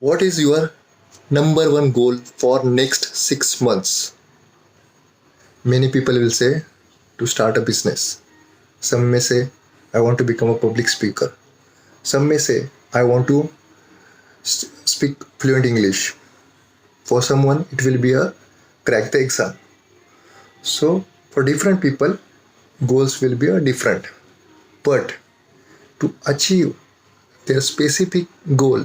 What is your number one goal for next 6 months? Many people will say to start a business. Some may say, I want to become a public speaker. Some may say, I want to speak fluent English. For someone, it will be a crack the exam. So, for different people, goals will be a different. But to achieve their specific goal,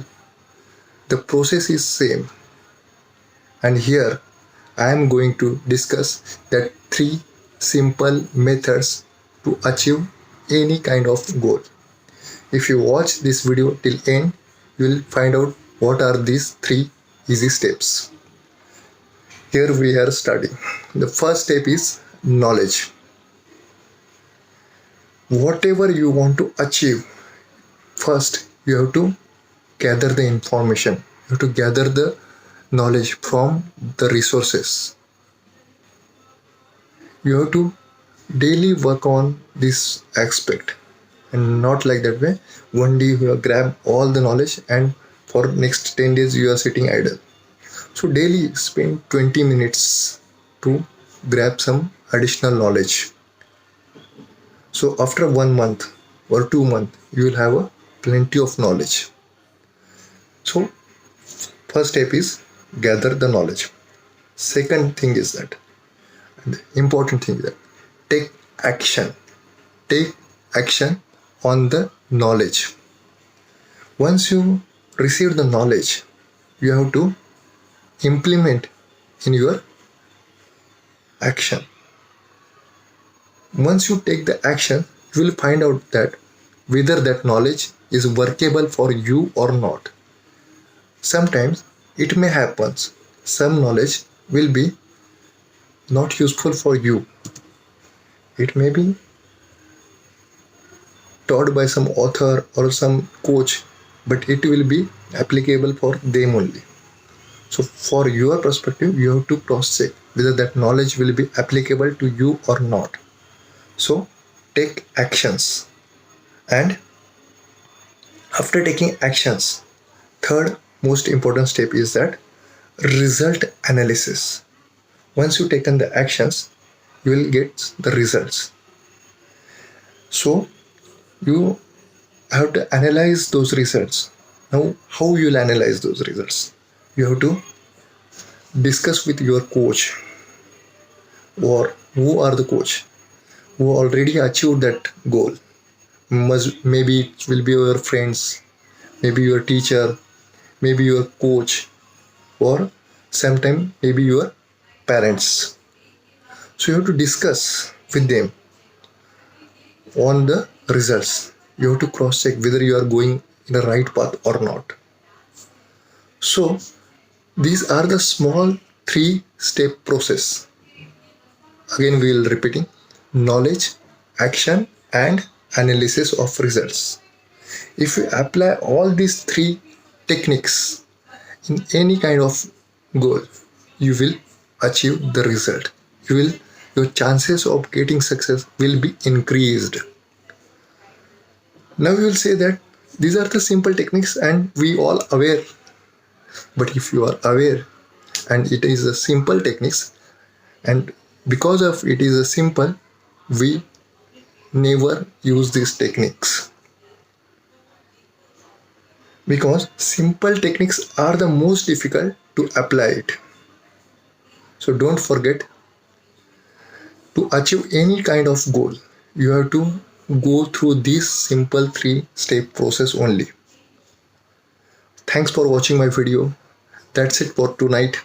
the process is same. And here I am going to discuss that three simple methods to achieve any kind of goal. If you watch this video till end, you will find out what are these three easy steps. Here we are starting. The first step is knowledge. Whatever you want to achieve, first you have to gather the information. You have to gather the knowledge from the resources. You have to daily work on this aspect and not like that way. One day you grab all the knowledge and for next 10 days you are sitting idle. So daily spend 20 minutes to grab some additional knowledge. So after 1 month or 2 months, you will have a plenty of knowledge. So first step is gather the knowledge. Second thing is that, the important thing is that take action. Take action on the knowledge. Once you receive the knowledge, you have to implement in your action. Once you take the action, you will find out that whether that knowledge is workable for you or not. Sometimes it may happen some knowledge will be not useful for you. It may be taught by some author or some coach, but it will be applicable for them only. So for your perspective, you have to cross check whether that knowledge will be applicable to you or not. So take actions. And after taking actions, third most important step is that result analysis. Once you taken the actions, you will get the results. So you have to analyze those results. Now how you will analyze those results? You have to discuss with your coach, or who are the coach who already achieved that goal. Maybe it will be your friends, maybe your teacher, maybe your coach, or sometime maybe your parents. So you have to discuss with them on the results. You have to cross check whether you are going in the right path or not. So these are the small 3-step process. Again we will repeating: knowledge, action and analysis of results. If you apply all these 3 techniques in any kind of goal, you will achieve the result. Your chances of getting success will be increased. Now you will say that these are the simple techniques and we all aware. But if you are aware and it is a simple techniques, and because of it is a simple, we never use these techniques. Because simple techniques are the most difficult to apply it. So don't forget, to achieve any kind of goal, you have to go through this simple 3-step process only. Thanks for watching my video. That's it for tonight.